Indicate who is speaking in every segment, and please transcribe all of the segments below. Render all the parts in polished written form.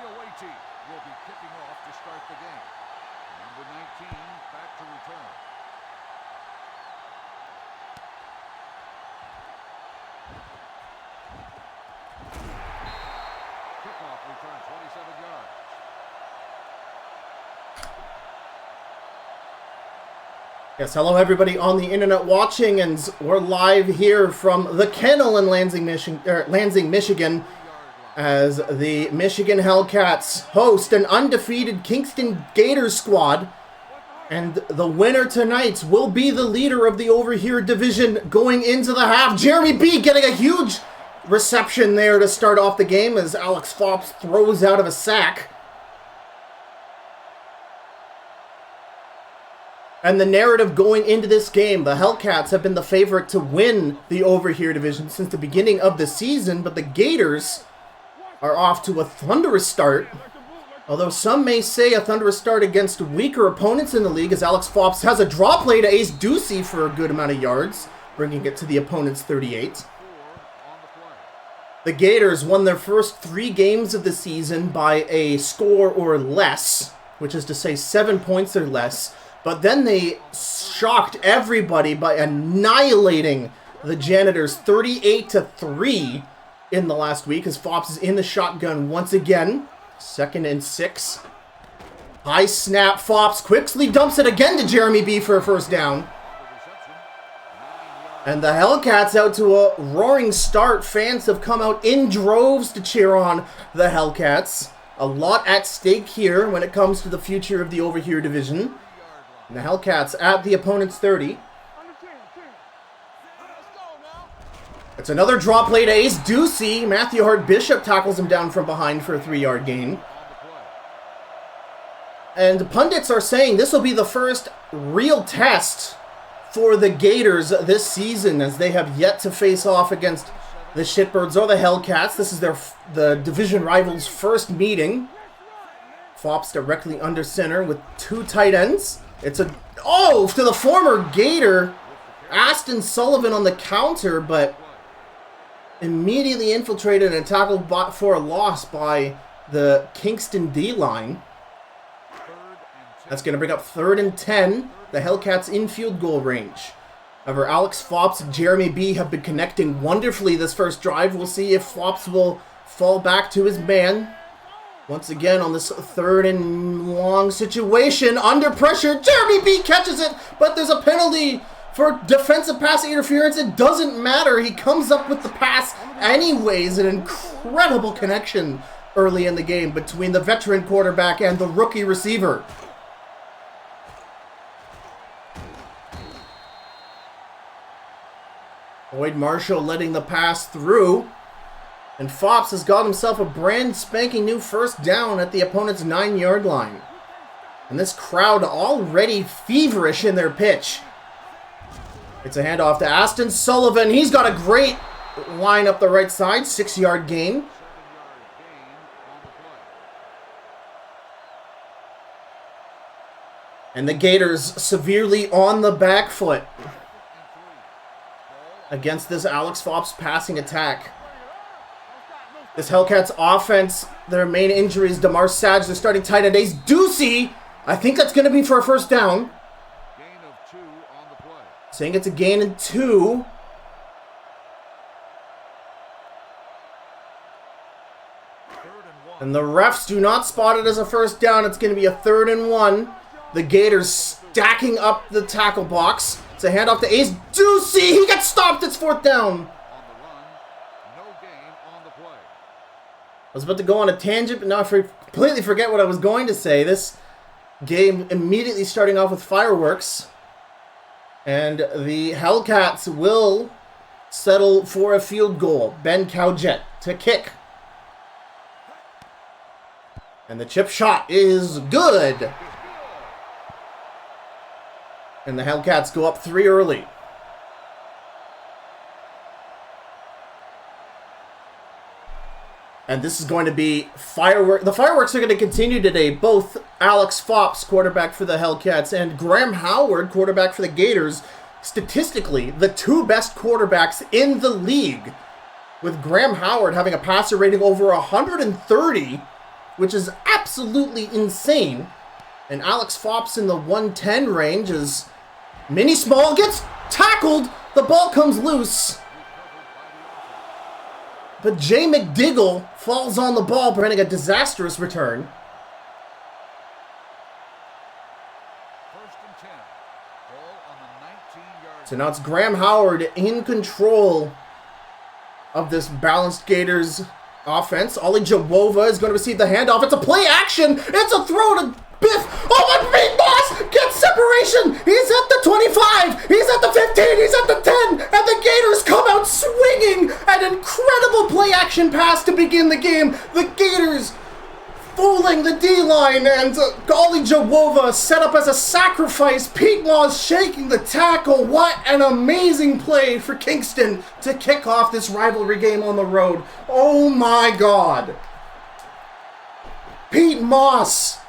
Speaker 1: will be kicking off to start the game. Number 19 back to return. Kickoff return 27 yards.
Speaker 2: Yes, hello everybody on the internet watching, and we're live here from the kennel in Lansing, Michigan, as the Michigan Hellcats host an undefeated Kingston Gators squad. And the winner tonight will be the leader of the Over Here division going into the half. Jeremy B getting a huge reception there to start off the game as Alex Fops throws out of a sack. And the narrative going into this game, the Hellcats have been the favorite to win the Over Here division since the beginning of the season, but the Gators are off to a thunderous start. Although some may say a thunderous start against weaker opponents in the league, as Alex Fops has a draw play to Ace Ducey for a good amount of yards, bringing it to the opponent's 38. The Gators won their first 3 games of the season by a score or less, which is to say 7 points or less. But then they shocked everybody by annihilating the Janitors 38-3 in the last week, as Fops is in the shotgun once again. 2nd and 6. High snap, Fops quickly dumps it again to Jeremy B for a first down. And the Hellcats out to a roaring start. Fans have come out in droves to cheer on the Hellcats. A lot at stake here when it comes to the future of the Over Here division. And the Hellcats at the opponent's 30. It's another draw play to Ace Ducey. Matthew Hart Bishop tackles him down from behind for a 3-yard gain. And pundits are saying this will be the first real test for the Gators this season, as they have yet to face off against the Shitbirds or the Hellcats. This is the division rivals' first meeting. Fops directly under center with 2 tight ends. It's to the former Gator, Aston Sullivan on the counter, but immediately infiltrated and tackled for a loss by the Kingston D-line. That's going to bring up 3rd and 10. The Hellcats in field goal range. However, Alex Fops and Jeremy B have been connecting wonderfully this first drive. We'll see if Fops will fall back to his man. Once again on this 3rd and long situation. Under pressure, Jeremy B catches it, but there's a penalty for defensive pass interference. It doesn't matter. He comes up with the pass anyways. An incredible connection early in the game between the veteran quarterback and the rookie receiver. Boyd Marshall letting the pass through. And Fops has got himself a brand spanking new first down at the opponent's 9-yard line. And this crowd already feverish in their pitch. It's a handoff to Aston Sullivan. He's got a great line up the right side. 6-yard gain. And the Gators severely on the back foot against this Alex Fops passing attack. This Hellcats offense, their main injury is DeMar Sadge. They're starting tight end Ace Ducey. I think that's going to be for a first down.
Speaker 1: Gain of 2 on the play.
Speaker 2: Saying it's a gain of 2. And the refs do not spot it as a first down. It's going to be a 3rd and 1. The Gators stacking up the tackle box. It's a handoff to Ace Ducey. He gets stopped. It's 4th down. I was about to go on a tangent, but now I completely forget what I was going to say. This game immediately starting off with fireworks. And the Hellcats will settle for a field goal. Ben Cowjet to kick. And the chip shot is good. And the Hellcats go up 3 early. And this is going to be firework. The fireworks are going to continue today. Both Alex Fops, quarterback for the Hellcats, and Graham Howard, quarterback for the Gators, statistically the 2 best quarterbacks in the league, with Graham Howard having a passer rating over 130 which is absolutely insane. And Alex Fops in the 110 range as Mini Small gets tackled. The ball comes loose. But Jay McDiggle falls on the ball, preventing a disastrous return. So now it's Graham Howard in control of this balanced Gators offense. Ollie Jawova is going to receive the handoff. It's a play action. It's a throw to Biff. Oh, but Reed Moss gets separation. He's at the 25. He's at the 15. He's at the 10. And the Gators come out swinging. An incredible play action pass to begin the game. The Gators fooling the D-line, and Ollie Jawova set up as a sacrifice. Pete Moss shaking the tackle. What an amazing play for Kingston to kick off this rivalry game on the road. Oh my God. Pete Moss,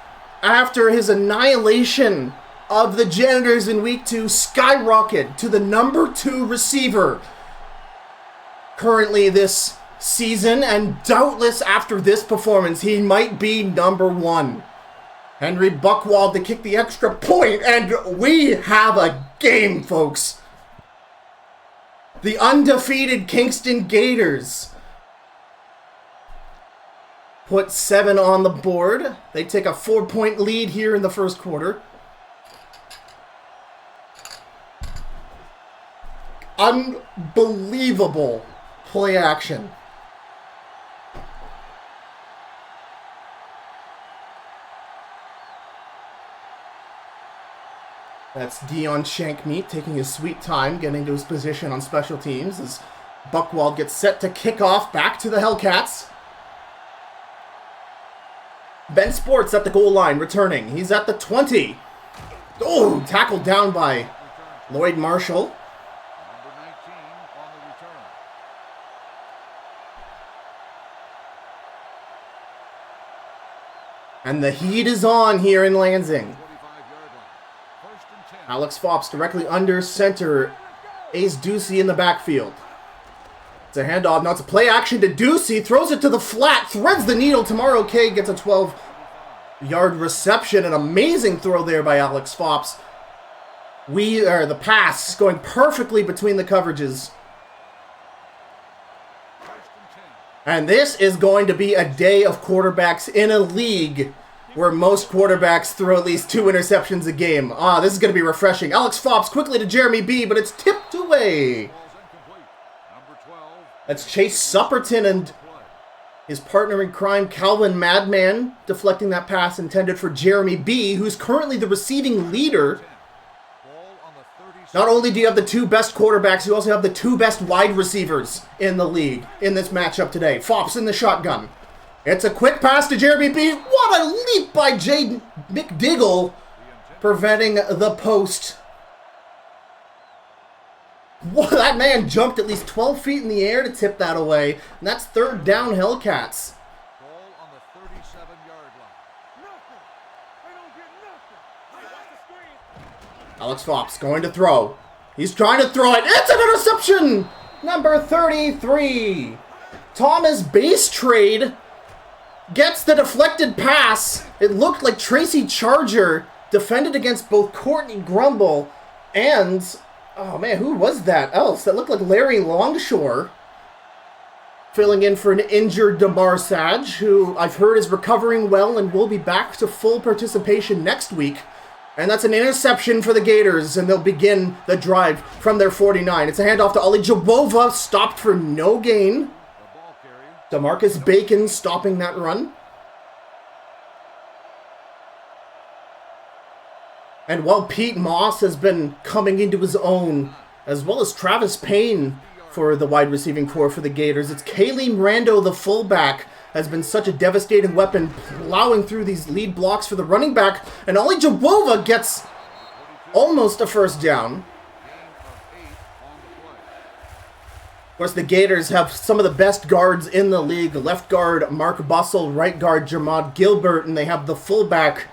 Speaker 2: after his annihilation of the Janitors in week 2, skyrocketed to the number 2 receiver currently this season, and doubtless after this performance, he might be number 1. Henry Buckwald to kick the extra point, and we have a game, folks. The undefeated Kingston Gators put 7 on the board. They take a 4-point lead here in the first quarter. Unbelievable play action. That's Dion Shankmeat taking his sweet time getting to his position on special teams as Buckwald gets set to kick off back to the Hellcats. Ben Sports at the goal line returning. He's at the 20. Oh, tackled down by Lloyd Marshall.
Speaker 1: Number 19 on the return.
Speaker 2: And the heat is on here in Lansing.
Speaker 1: 45-yard line. First and 10.
Speaker 2: Alex Fops directly under center. Ace Ducey in the backfield. It's a handoff. Now it's a play action to Ducey. Throws it to the flat. Threads the needle. Tomorrow K gets a 12-yard reception. An amazing throw there by Alex Fops. The pass going perfectly between the coverages. And this is going to be a day of quarterbacks in a league where most quarterbacks throw at least 2 interceptions a game. This is going to be refreshing. Alex Fops quickly to Jeremy B, but it's tipped away. That's Chase Supperton and his partner in crime, Calvin Madman, deflecting that pass intended for Jeremy B, who's currently the receiving leader. Not only do you have the 2 best quarterbacks, you also have the 2 best wide receivers in the league in this matchup today. Fops in the shotgun. It's a quick pass to Jeremy B. What a leap by Jay McDiggle, preventing the post. Whoa, that man jumped at least 12 feet in the air to tip that away. And that's third down Hellcats.
Speaker 1: Ball on the 37-yard line.
Speaker 2: Alex Fops going to throw. He's trying to throw it. It's an interception! Number 33. Thomas Base Trade gets the deflected pass. It looked like Tracy Charger defended against both Courtney Grumble and... oh man, who was that else? That looked like Larry Longshore. Filling in for an injured DeMar Sage, who I've heard is recovering well and will be back to full participation next week. And that's an interception for the Gators, and they'll begin the drive from their 49. It's a handoff to Ollie Jawova, stopped for no gain. DeMarcus Bacon stopping that run. And while Pete Moss has been coming into his own, as well as Travis Payne for the wide receiving core for the Gators, it's Kayleen Rando, the fullback, has been such a devastating weapon, plowing through these lead blocks for the running back. And Ollie Jawova gets almost a first down. Of course, the Gators have some of the best guards in the league. Left guard, Mark Bussell. Right guard, Jermod Gilbert. And they have the fullback,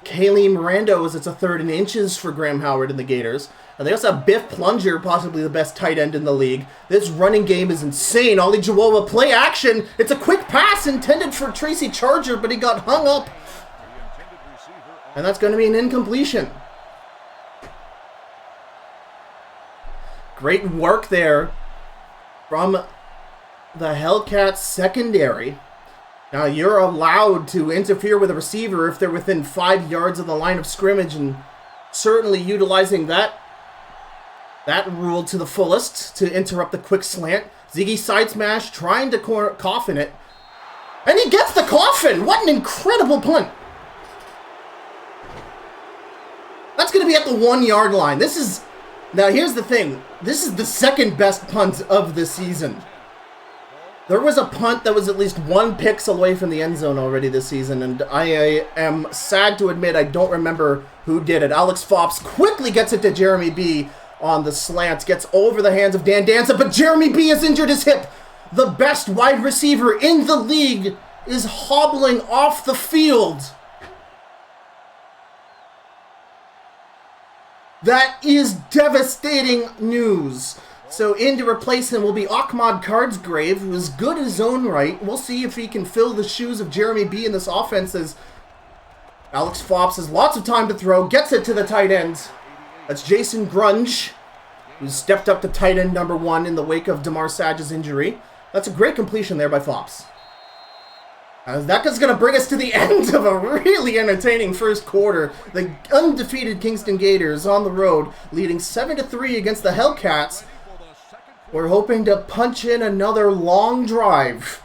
Speaker 2: Kayleen Miranda, as it's a 3rd and inches for Graham Howard and the Gators. And they also have Biff Plunger, possibly the best tight end in the league. This running game is insane. Ollie Jawoba, play action. It's a quick pass intended for Tracy Charger, but he got hung up. And that's going to be an incompletion. Great work there from the Hellcats secondary. Now, you're allowed to interfere with a receiver if they're within 5 yards of the line of scrimmage, and certainly utilizing that rule to the fullest to interrupt the quick slant. Ziggy side smash, trying to coffin it. And he gets the coffin! What an incredible punt! That's going to be at the 1 yard line. Now, here's the thing. This is the second best punt of the season. There was a punt that was at least 1 pixel away from the end zone already this season, and I am sad to admit I don't remember who did it. Alex Fops quickly gets it to Jeremy B on the slant, gets over the hands of Dan Danza, but Jeremy B has injured his hip. The best wide receiver in the league is hobbling off the field. That is devastating news. So in to replace him will be Ahmad Cardsgrave, who is good in his own right. We'll see if he can fill the shoes of Jeremy B in this offense, as Alex Fops has lots of time to throw, gets it to the tight end. That's Jason Grunge, who stepped up to tight end number 1 in the wake of Damar Sage's injury. That's a great completion there by Fops. That is going to bring us to the end of a really entertaining first quarter. The undefeated Kingston Gators on the road, leading 7-3 against the Hellcats. We're hoping to punch in another long drive.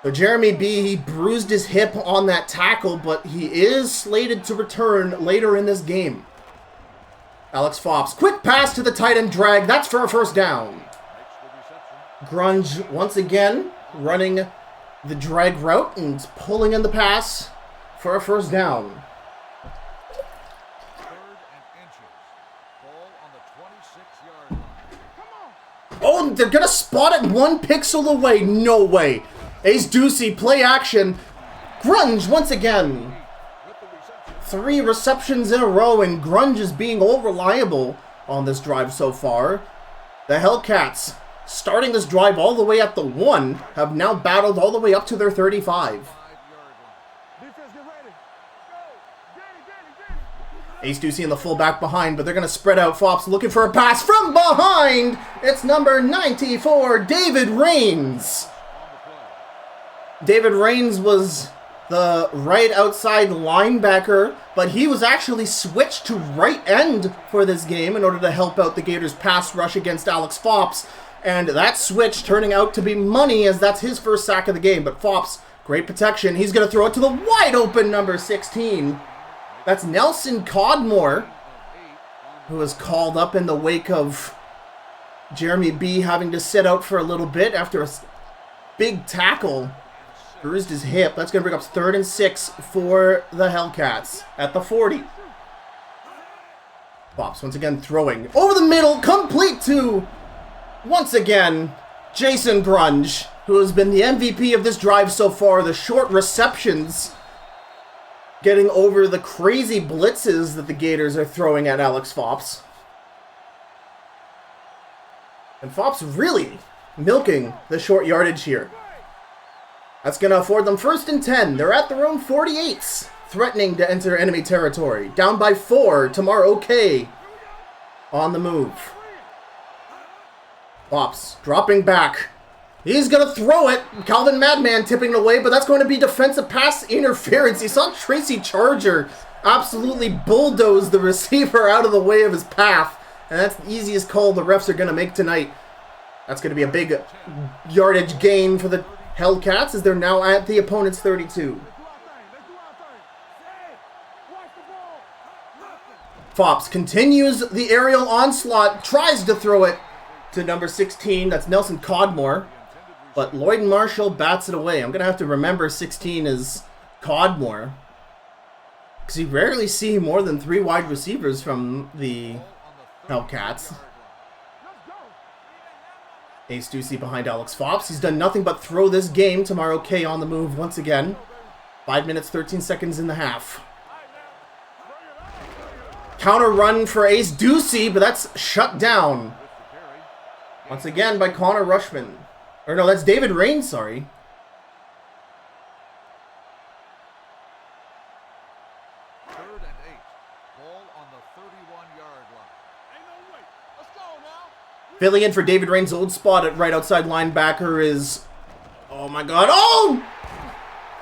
Speaker 2: So Jeremy B, he bruised his hip on that tackle, but he is slated to return later in this game. Alex Fops, quick pass to the tight end drag. That's for a first down. Grunge once again running the drag route and pulling in the pass for a first down. Oh, they're going to spot it 1 pixel away. No way. Ace Ducey, play action. Grunge once again. 3 receptions in a row, and Grunge is being all reliable on this drive so far. The Hellcats, starting this drive all the way at the 1, have now battled all the way up to their 35. Ace Ducey in the fullback behind, but they're going to spread out. Fops looking for a pass from behind. It's number 94, David Rains. David Rains was the right outside linebacker, but he was actually switched to right end for this game in order to help out the Gators' pass rush against Alex Fops. And that switch turning out to be money, as that's his first sack of the game. But Fops, great protection. He's going to throw it to the wide open number 16. That's Nelson Codmore, who was called up in the wake of Jeremy B having to sit out for a little bit after a big tackle. Bruised his hip. That's going to bring up 3rd and 6 for the Hellcats at the 40. Fops once again throwing over the middle, complete to, once again, Jason Grunge, who has been the MVP of this drive so far. The short receptions getting over the crazy blitzes that the Gators are throwing at Alex Fops. And Fops really milking the short yardage here. That's going to afford them 1st and 10. They're at their own 48s, threatening to enter enemy territory. Down by 4, Tamar OK on the move. Fops dropping back. He's going to throw it. Calvin Madman tipping it away, but that's going to be defensive pass interference. You saw Tracy Charger absolutely bulldoze the receiver out of the way of his path, and that's the easiest call the refs are going to make tonight. That's going to be a big yardage gain for the Hellcats, as they're now at the opponent's 32. Fops continues the aerial onslaught, tries to throw it to number 16. That's Nelson Codmore. But Lloyd Marshall bats it away. I'm going to have to remember 16 is Codmore, because you rarely see more than 3 wide receivers from the Hellcats. Ace Ducey behind Alex Fops. He's done nothing but throw this game. Tomorrow K on the move once again. 5 minutes, 13 seconds in the half. Counter run for Ace Ducey, but that's shut down. Once again by Connor Rushman. Or no, that's David Rain, sorry.
Speaker 1: Third and 8. Ball on the 31-yard line. Ain't no way. Let's go now.
Speaker 2: Filling in for David Rain's old spot at right outside linebacker is... Oh my god. Oh!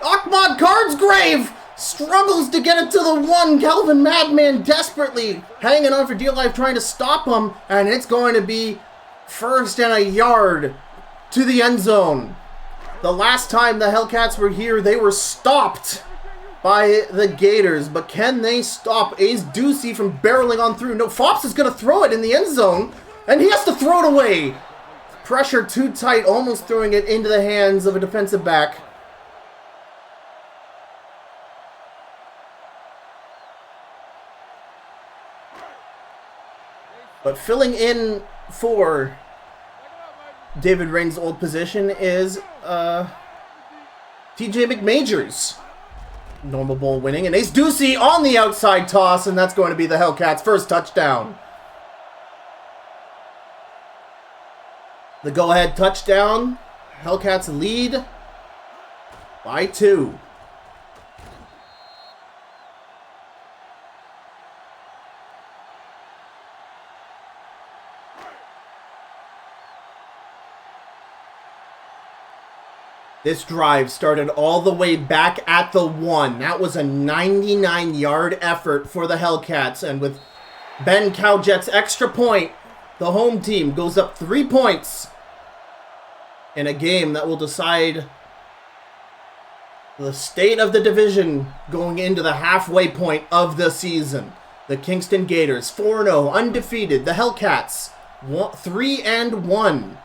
Speaker 2: Ahmad Cardsgrave struggles to get it to the 1. Calvin Madman desperately hanging on for dear life, trying to stop him. And it's going to be first and a yard to the end zone. The last time the Hellcats were here, they were stopped by the Gators. But can they stop Ace Ducey from barreling on through? No, Fops is going to throw it in the end zone. And he has to throw it away. Pressure too tight, almost throwing it into the hands of a defensive back. But filling in for David Rain's old position is TJ McMajors. Normal Bowl winning. And Ace Ducey on the outside toss, and that's going to be the Hellcats' first touchdown. The go-ahead touchdown. Hellcats lead by 2. This drive started all the way back at the 1. That was a 99-yard effort for the Hellcats. And with Ben Cowjet's extra point, the home team goes up 3 points in a game that will decide the state of the division going into the halfway point of the season. The Kingston Gators, 4-0, undefeated. The Hellcats, 3-1.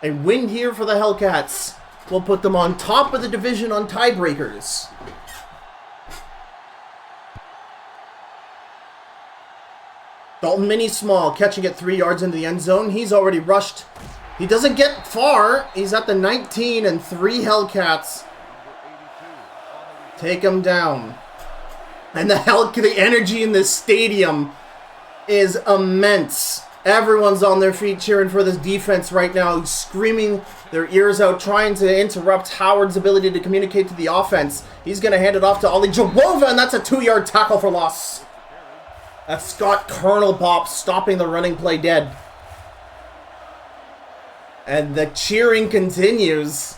Speaker 2: A win here for the Hellcats will put them on top of the division on tiebreakers. Dalton Mini-Small catching it 3 yards into the end zone. He's already rushed. He doesn't get far. He's at the 19, and 3 Hellcats take him down. And the energy in this stadium is immense. Everyone's on their feet cheering for this defense right now, screaming their ears out, trying to interrupt Howard's ability to communicate to the offense. He's going to hand it off to Ollie Jawova, and that's a 2-yard tackle for loss. That's Scott Kernelpop stopping the running play dead. And the cheering continues.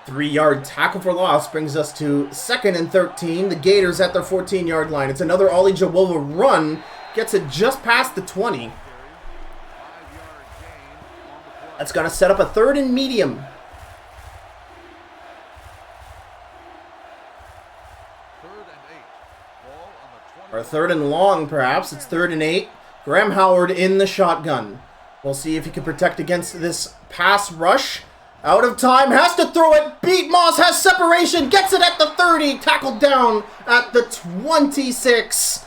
Speaker 2: 3-yard tackle for loss brings us to 2nd and 13. The Gators at their 14-yard line. It's another Ollie Jawova run. Gets it just past the 20. That's going to set up a 3rd and medium. Or 3rd and long, perhaps. It's 3rd and 8. Graham Howard in the shotgun. We'll see if he can protect against this pass rush. Out of time, has to throw it. Pete Moss has separation, gets it at the 30, tackled down at the 26.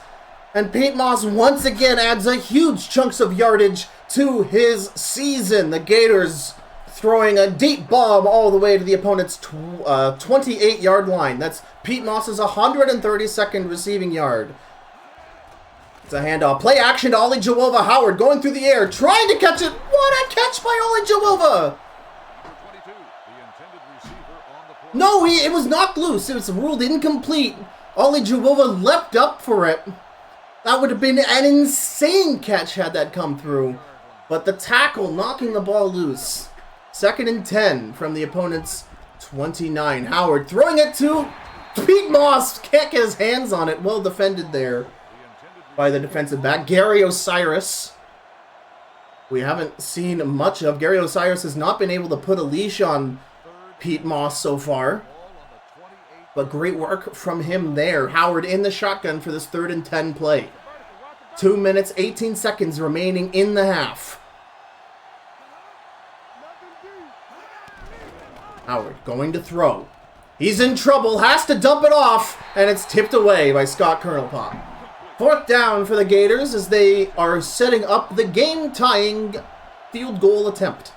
Speaker 2: And Pete Moss once again adds a huge chunks of yardage to his season. The Gators throwing a deep bomb all the way to the opponent's 28-yard line. That's Pete Moss's 132nd receiving yard. It's a handoff. Play action to Ollie Jawova. Howard going through the air, trying to catch it. What a catch by Ollie Jawova! No, it was knocked loose. It was ruled incomplete. Ollie Jawova leapt up for it. That would have been an insane catch had that come through. But the tackle knocking the ball loose. 2nd and 10 from the opponent's 29. Howard throwing it to Pete Moss. Can't get his hands on it. Well defended there by the defensive back. Gary Osiris. We haven't seen much of. Gary Osiris has not been able to put a leash on Pete Moss so far. But great work from him there. Howard in the shotgun for this 3rd and 10 play. 2 minutes, 18 seconds remaining in the half. Howard going to throw. He's in trouble, has to dump it off, and it's tipped away by Scott Kernelpop. 4th down for the Gators as they are setting up the game-tying field goal attempt.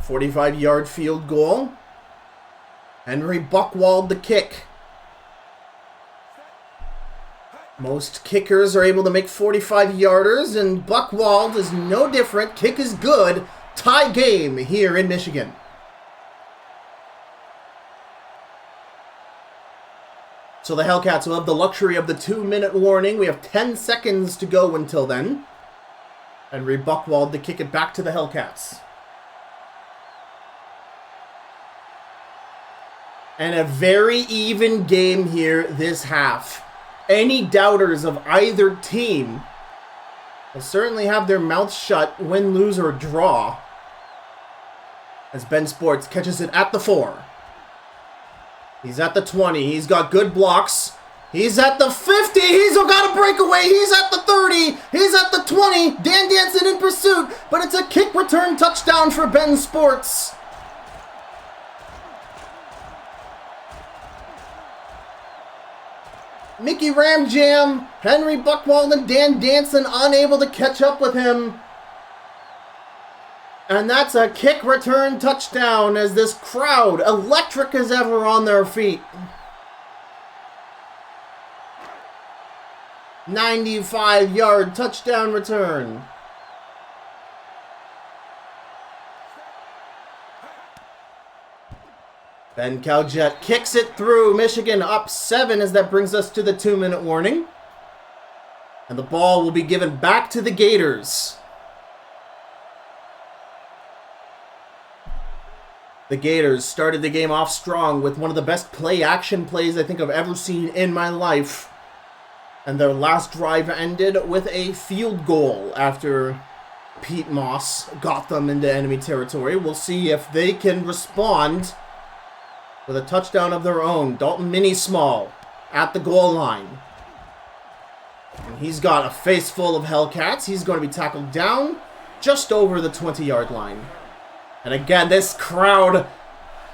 Speaker 2: 45-yard field goal. Henry Buckwald the kick. Most kickers are able to make 45-yarders, and Buckwald is no different. Kick is good. Tie game here in Michigan. So the Hellcats will have the luxury of the 2-minute warning. We have 10 seconds to go until then. Henry Buckwald to kick it back to the Hellcats. And a very even game here this half. Any doubters of either team will certainly have their mouths shut, win, lose, or draw. As Ben Sports catches it at the 4. He's at the 20. He's got good blocks. He's at the 50. He's got a breakaway. He's at the 30. He's at the 20. Dan Danson in pursuit, but it's a kick return touchdown for Ben Sports. Mickey Ramjam, Henry Buckwald, and Dan Danson unable to catch up with him. And that's a kick return touchdown as this crowd, electric as ever, on their feet. 95-yard touchdown return. Ben Cowjet kicks it through. Michigan up 7 as that brings us to the 2-minute warning. And the ball will be given back to the Gators. The Gators started the game off strong with one of the best play-action plays I think I've ever seen in my life. And their last drive ended with a field goal after Pete Moss got them into enemy territory. We'll see if they can respond with a touchdown of their own. Dalton Mini-Small at the goal line. And he's got a face full of Hellcats. He's going to be tackled down just over the 20-yard line. And again, this crowd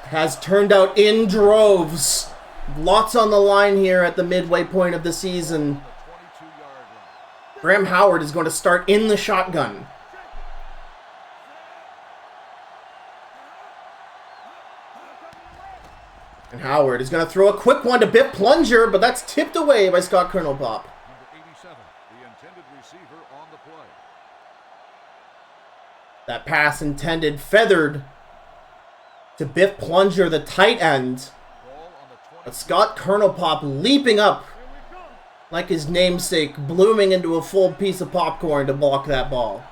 Speaker 2: has turned out in droves. Lots on the line here at the midway point of the season. Graham Howard is going to start in the shotgun. And Howard is going to throw a quick one to Biff Plunger, but that's tipped away by Scott Colonel Pop.
Speaker 1: Number 87, the intended receiver on the play.
Speaker 2: That pass intended feathered to Biff Plunger, the tight end. But Scott Colonel Pop leaping up like his namesake, blooming into a full piece of popcorn to block that ball.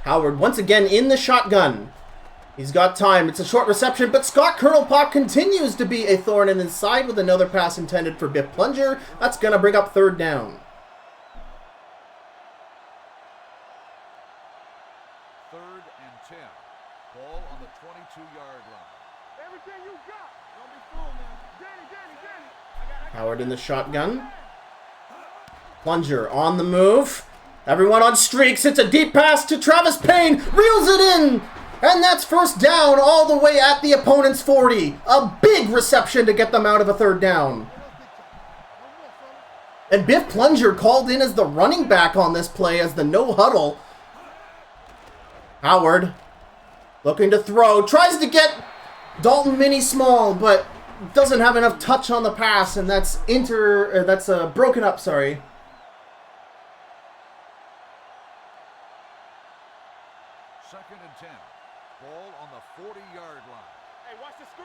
Speaker 2: Howard once again in the shotgun. He's got time. It's a short reception, but Scott Colonel Pop continues to be a thorn in his side with another pass intended for Biff Plunger. That's going to bring up 3rd down.
Speaker 1: 3rd and 10. Ball on the 22-yard line. Everything you got. Don't be fooled, man. Danny.
Speaker 2: Howard in the shotgun. Plunger on the move. Everyone on streaks. It's a deep pass to Travis Payne. Reels it in. And that's 1st down all the way at the opponent's 40. A big reception to get them out of a 3rd down. And Biff Plunger called in as the running back on this play as the no huddle. Howard looking to throw. Tries to get Dalton Mini-Small, but doesn't have enough touch on the pass. And that's broken up, sorry.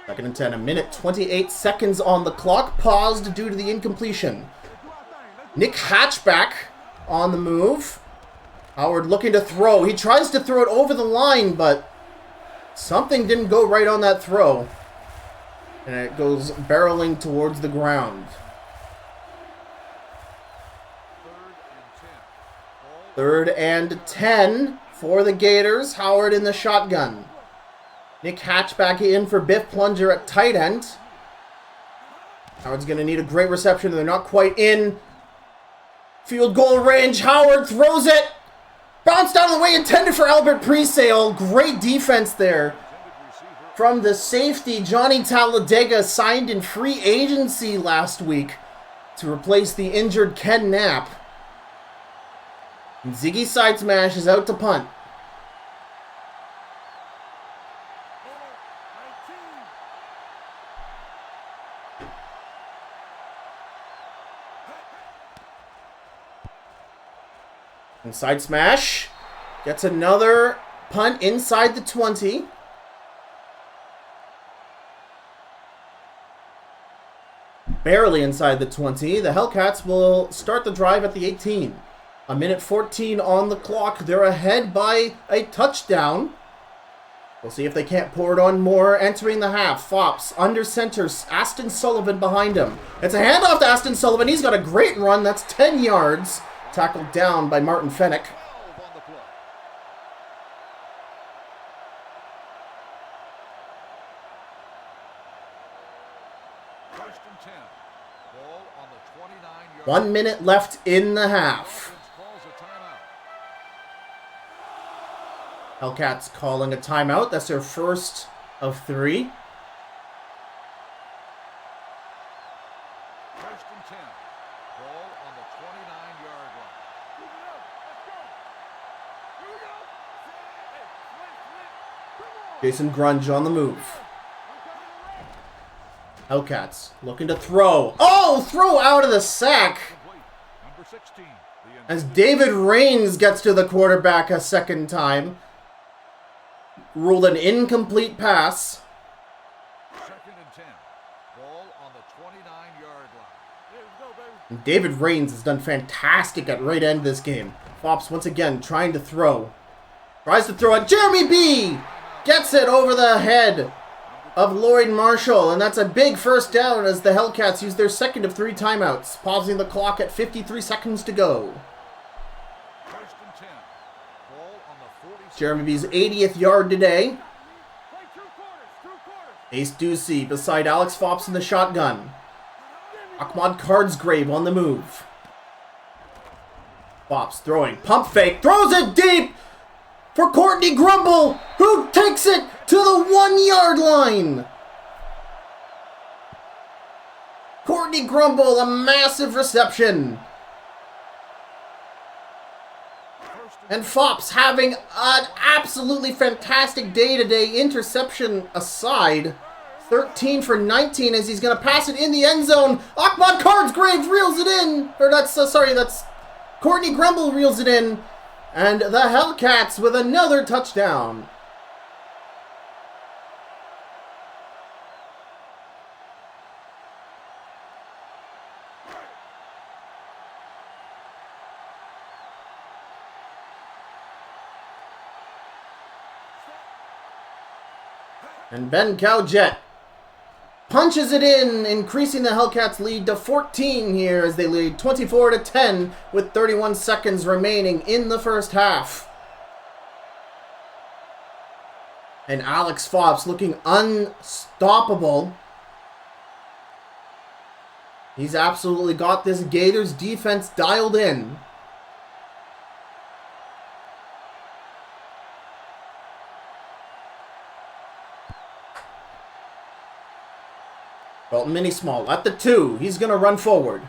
Speaker 2: Second and 10, a minute 28 seconds on the clock, paused due to the incompletion. Nick Hatchback on the move. Howard looking to throw. He tries to throw it over the line, but something didn't go right on that throw. And it goes barreling towards the ground. 3rd and 10 for the Gators. Howard in the shotgun. Nick Hatchback in for Biff Plunger at tight end. Howard's going to need a great reception. They're not quite in field goal range. Howard throws it. Bounced out of the way, intended for Albert Presale. Great defense there from the safety. Johnny Talladega signed in free agency last week to replace the injured Ken Knapp. And Ziggy Sidesmash is out to punt. Inside smash. Gets another punt inside the 20. Barely inside the 20. The Hellcats will start the drive at the 18. A minute 14 on the clock. They're ahead by a touchdown. We'll see if they can't pour it on more. Entering the half. Fops under center. Aston Sullivan behind him. It's a handoff to Aston Sullivan. He's got a great run. That's 10 yards. Tackled down by Martin Fennick.
Speaker 1: First and 10. Ball on the 29-yard.
Speaker 2: 1 minute left in the half. Hellcats calling a timeout. That's their first of 3.
Speaker 1: First and 10. Ball on the 29-yard line.
Speaker 2: Jason Grunge on the move. Hellcats looking to throw. Oh, throw out of the sack.
Speaker 1: Number 16.
Speaker 2: As David Rains gets to the quarterback a second time. Ruled an incomplete pass.
Speaker 1: Second and 10. Ball on the 29-yard line. Here we go, baby.
Speaker 2: And David Rains has done fantastic at right end this game. Fops once again trying to throw. Tries to throw it. Jeremy B gets it over the head of Lloyd Marshall. And that's a big first down as the Hellcats use their second of 3 timeouts. Pausing the clock at 53 seconds to go.
Speaker 1: First and 10. Ball on the 40.
Speaker 2: Jeremy B's 80th yard today. Ace Ducey beside Alex Fops in the shotgun. Ahmad Cardsgrave on the move. Fops throwing. Pump fake. Throws it deep for Courtney Grumble, who takes it to the 1-yard line. Courtney Grumble, a massive reception. And Fops having an absolutely fantastic day today, interception aside. 13 for 19 as he's going to pass it in the end zone. Ahmad Cardsgrave reels it in. Or that's Courtney Grumble reels it in. And the Hellcats with another touchdown. And Ben Cowjet punches it in, increasing the Hellcats' lead to 14 here as they lead 24-10 with 31 seconds remaining in the first half. And Alex Fops looking unstoppable. He's absolutely got this Gators defense dialed in. Dalton Mini-Small at the 2. He's going to run forward.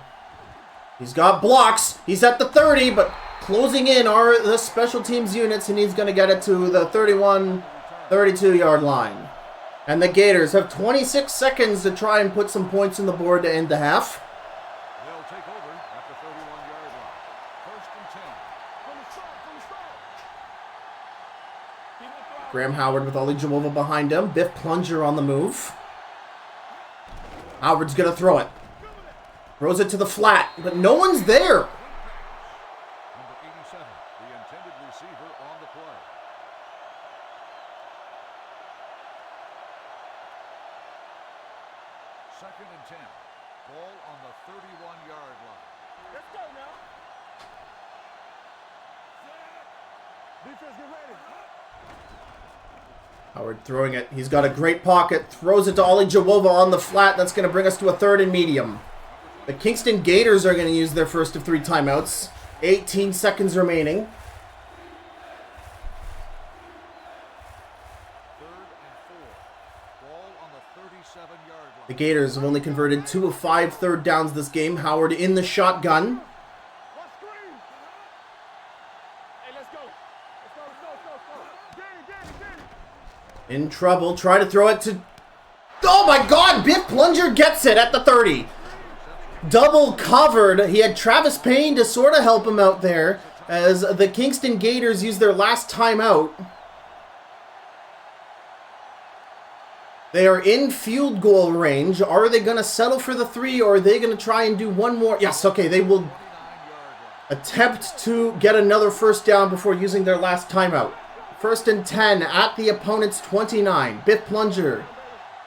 Speaker 2: He's got blocks. He's at the 30, but closing in are the special teams units, and he's going to get it to the 31, 32-yard line. And the Gators have 26 seconds to try and put some points on the board to end the half.
Speaker 1: They'll take over at the 31-yard line. First and 10.
Speaker 2: Graham Howard with Ollie Jawova behind him. Biff Plunger on the move. Howard's going to throw it. Throws it to the flat, but no one's there.
Speaker 1: Number 87, the intended receiver on the play. Second and 10. Ball on the 31-yard line. Let's go now. Defense, get ready.
Speaker 2: Howard throwing it. He's got a great pocket. Throws it to Ollie Jawova on the flat. That's going to bring us to a 3rd and medium. The Kingston Gators are going to use their first of 3 timeouts. 18 seconds remaining.
Speaker 1: 3rd and 4. Ball on the 37-yard line.
Speaker 2: The Gators have only converted 2 of 5 third downs this game. Howard in the shotgun. In trouble. Try to throw it to... Oh my God! Biff Plunger gets it at the 30. Double covered. He had Travis Payne to sort of help him out there. as the Kingston Gators use their last timeout. They are in field goal range. Are they going to settle for the 3, or are they going to try and do one more? Yes, okay, they will attempt to get another first down before using their last timeout. 1st and 10 at the opponent's 29. Biff Plunger,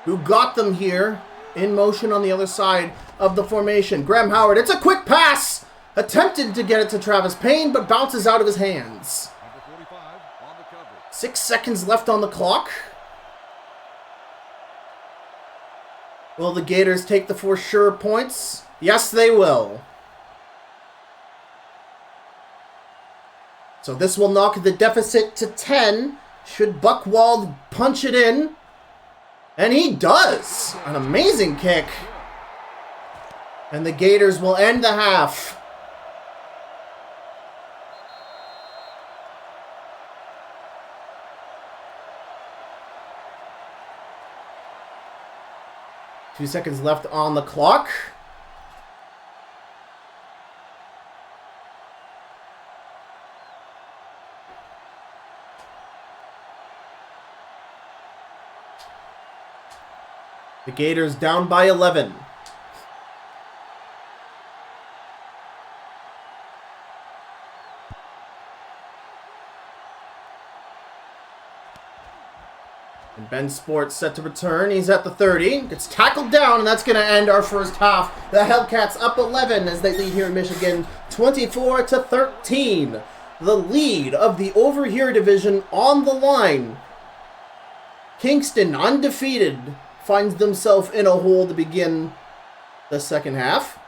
Speaker 2: who got them here, in motion on the other side of the formation. Graham Howard, it's a quick pass! Attempted to get it to Travis Payne, but bounces out of his hands. 6 seconds left on the clock. Will the Gators take the for sure points? Yes, they will. So this will knock the deficit to 10. Should Buchwald punch it in? And he does! An amazing kick. And the Gators will end the half. Two seconds left on the clock. The Gators down by 11. And Ben Sports set to return. He's at the 30. Gets tackled down, and that's going to end our first half. The Hellcats up 11 as they lead here in Michigan, 24-13. The lead of the Over Here division on the line. Kingston, undefeated, finds themselves in a hole to begin the second half.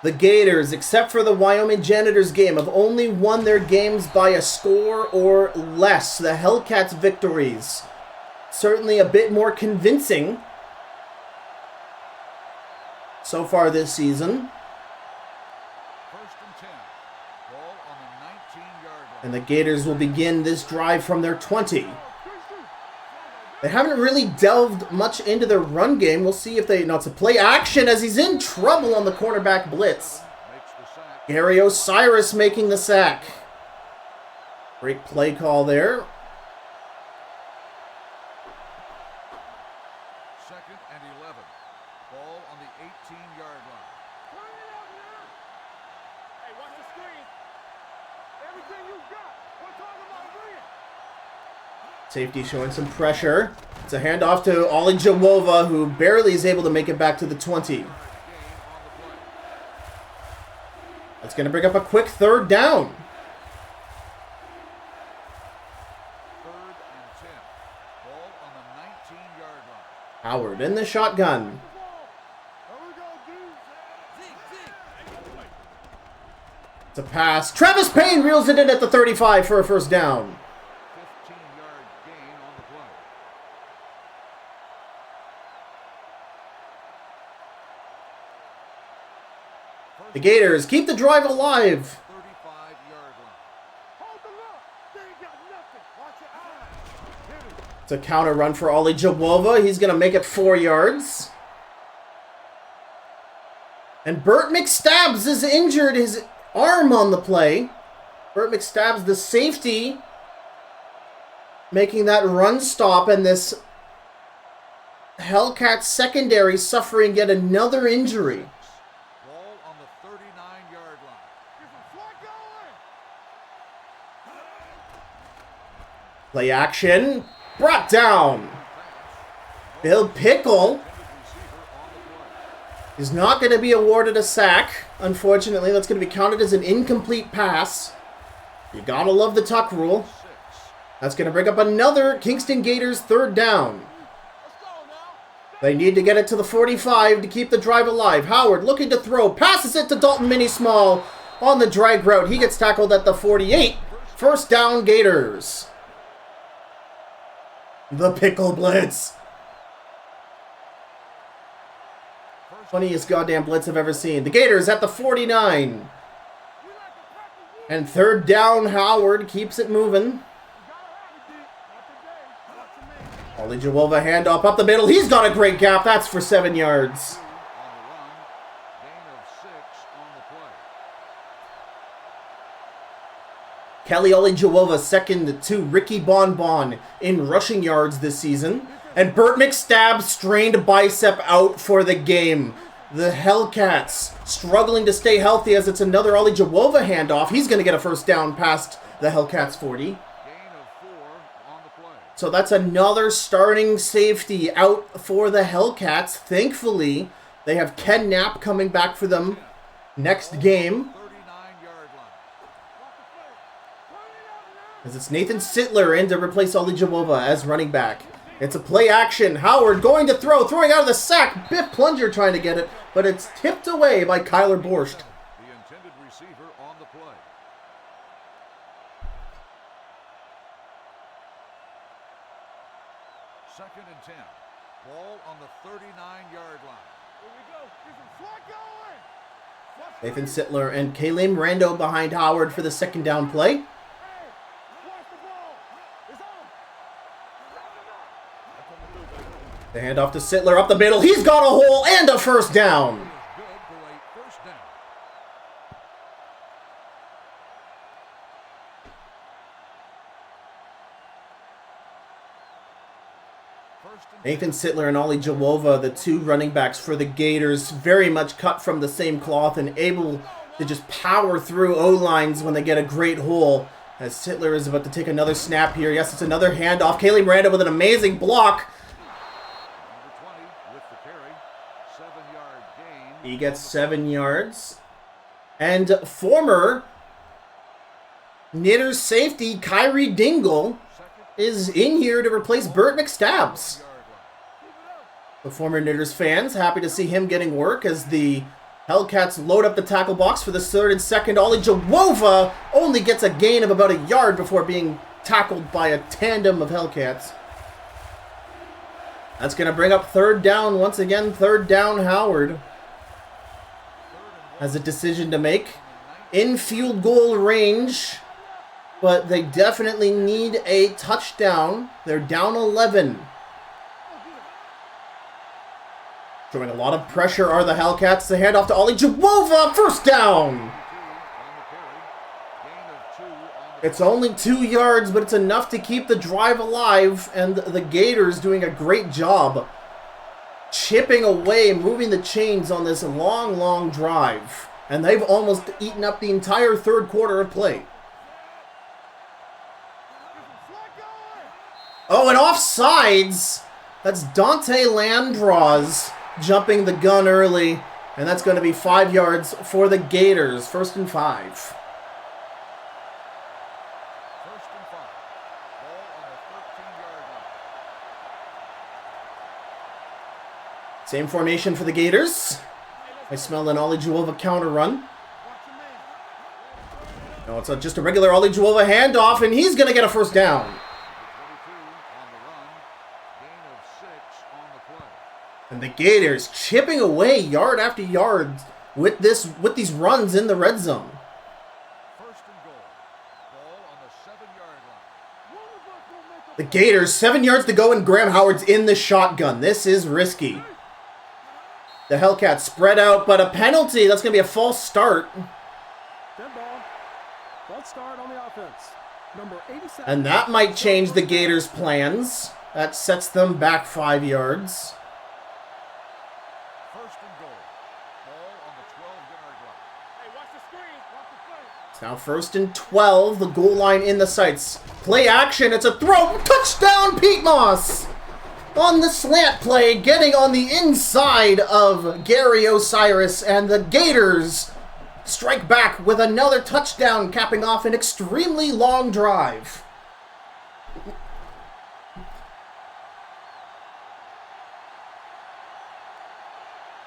Speaker 2: The Gators, except for the Wyoming Janitors game, have only won their games by a score or less. The Hellcats' victories, certainly a bit more convincing so far this season. And the Gators will begin this drive from their 20. They haven't really delved much into their run game. We'll see if they... No, it's a play action as he's in trouble on the cornerback blitz. Gary Osiris making the sack. Great play call there.
Speaker 1: 2nd and 11. Ball on the 18-yard line. Hey, watch the screen. Everything you got. We're talking about brilliant.
Speaker 2: Safety showing some pressure. It's a handoff to Ollie Jawova, who barely is able to make it back to the 20. That's going to bring up a quick third down.
Speaker 1: 3rd and 10. Ball on the 19-yard line.
Speaker 2: Howard in the shotgun. It's a pass. Travis Payne reels it in at the 35 for a first down.
Speaker 1: 15-yard gain on the play.
Speaker 2: The Gators keep the drive alive.
Speaker 1: 35-yard line. Hold the look. They ain't got nothing. Watch your eyes.
Speaker 2: It's a counter run for Ollie Jawova. He's going to make it 4 yards. And Burt McStabbs is injured his arm on the play. Burt McStabbs, the safety, making that run stop, and this Hellcats secondary suffering yet another injury.
Speaker 1: Ball on the 39-yard line.
Speaker 2: Play action. Brought down. Bill Pickle is not going to be awarded a sack. Unfortunately, that's going to be counted as an incomplete pass. You gotta love the tuck rule. That's going to bring up another Kingston Gators third down. They need to get it to the 45 to keep the drive alive. Howard looking to throw. Passes it to Dalton Mini-Small on the drag route. He gets tackled at the 48. First down, Gators. The Pickle Blitz. Funniest goddamn blitz I've ever seen. The Gators at the 49. And third down, Howard keeps it moving. Ollie Jawova handoff up the middle. He's got a great gap. That's for 7 yards.
Speaker 1: On the run, gain of 6 on the play.
Speaker 2: Kelly Ollie Jawova second to Ricky Bonbon in rushing yards this season. And Burt McStabb strained bicep out for the game. The Hellcats struggling to stay healthy as it's another Ollie Jawova handoff. He's going to get a first down past the Hellcats 40.
Speaker 1: Gain of 4 on the play.
Speaker 2: So that's another starting safety out for the Hellcats. Thankfully, they have Ken Knapp coming back for them next game.
Speaker 1: 39-yard line.
Speaker 2: As it's Nathan Sittler in to replace Ollie Jawova as running back. It's a play action. Howard going to throw, throwing out of the sack. Biff Plunger trying to get it, but it's tipped away by Kyler Borscht.
Speaker 1: The intended receiver on the play. Second and 10. Ball on the 39-yard line. Here we go.
Speaker 2: Nathan Sittler and Kaylim Rando behind Howard for the second down play. The handoff to Sittler up the middle. He's got a hole and a first down.
Speaker 1: Good for a first down. First and
Speaker 2: Nathan Sittler and Ollie Jawova, the two running backs for the Gators, very much cut from the same cloth and able to just power through O-lines when they get a great hole. As Sittler is about to take another snap here. Yes, it's another handoff. Kaylee Miranda with an amazing block.
Speaker 1: number 20 with the carry. 7-yard gain.
Speaker 2: He gets 7 yards. And former Knitters safety Kyrie Dingle is in here to replace Burt McStabbs. The former Knitters fans happy to see him getting work as the Hellcats load up the tackle box for the third and second. Ollie Jawova only gets a gain of about a yard before being tackled by a tandem of Hellcats. That's going to bring up third down once again. Third down, Howard has a decision to make. In field goal range, but they definitely need a touchdown. They're down 11. Showing a lot of pressure are the Hellcats. The handoff to Ollie Jawova. First down. It's only 2 yards, but it's enough to keep the drive alive. And the Gators doing a great job chipping away, moving the chains on this long, long drive. And they've almost eaten up the entire third quarter of play. Oh, and offsides. That's Dante Landros jumping the gun early. And that's going to be 5 yards for the Gators. First and 5.
Speaker 1: First and 5. Ball on the 13-yard line.
Speaker 2: Same formation for the Gators. I smell an Ollie Jawova counter run. No, it's just a regular Ollie Jawova handoff, and he's going to get a first down.
Speaker 1: 22 on the run. Gain of 6 on the play.
Speaker 2: And the Gators chipping away yard after yard with these runs in the red zone.
Speaker 1: First and goal. Ball on the 7-yard line.
Speaker 2: The Gators, 7 yards to go, and Graham Howard's in the shotgun. This is risky. The Hellcats spread out, but a penalty. That's going to be a false start.
Speaker 3: Dead ball. False start on the offense. Number 87.
Speaker 2: And that might change the Gators' plans. That sets them back 5 yards.
Speaker 1: First and goal. Ball on the 12-yard line. Hey, watch the screen. Watch the play.
Speaker 2: It's now first and 12. The goal line in the sights. Play action. It's a throw. Touchdown, Pete Moss! On the slant play, getting on the inside of Gary Osiris, and the Gators strike back with another touchdown, capping off an extremely long drive.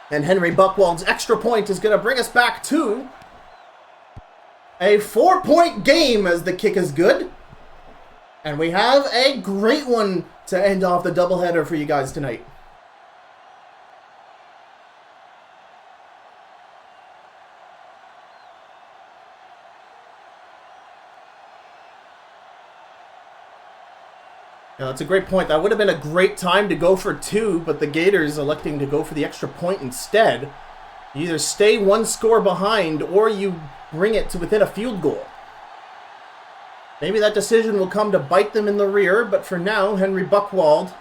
Speaker 2: And Henry Buchwald's extra point is going to bring us back to a 4-point game as the kick is good. And we have a great one to end off the doubleheader for you guys tonight. Yeah, that's a great point. That would have been a great time to go for 2, but the Gators electing to go for the extra point instead. You either stay 1 score behind or you bring it to within a field goal. Maybe that decision will come to bite them in the rear, but for now, Henry Buchwald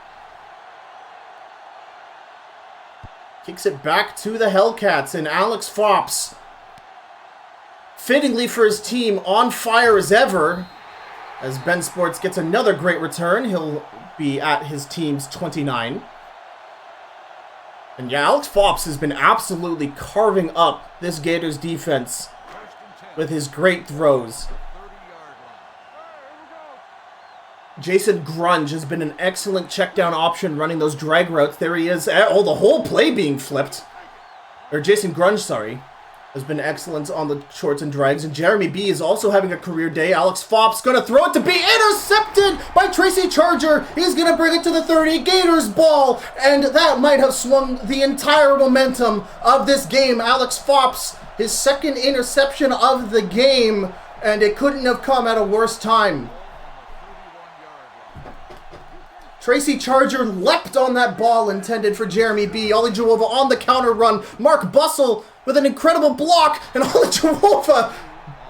Speaker 2: kicks it back to the Hellcats, and Alex Fops, fittingly for his team, on fire as ever, as Ben Sports gets another great return. He'll be at his team's 29. And yeah, Alex Fops has been absolutely carving up this Gators defense with his great throws. Jason Grunge has been an excellent check down option running those drag routes. There he is. Oh, the whole play being flipped. Or Jason Grunge, sorry, has been excellent on the shorts and drags. And Jeremy B is also having a career day. Alex Fops going to throw it to be intercepted by Tracy Charger. He's going to bring it to the 30. Gators ball. And that might have swung the entire momentum of this game. Alex Fops, his second interception of the game. And it couldn't have come at a worse time. Tracy Charger leapt on that ball intended for Jeremy B. Ollie Jawova on the counter run. Mark Bussell with an incredible block. And Ollie Jawova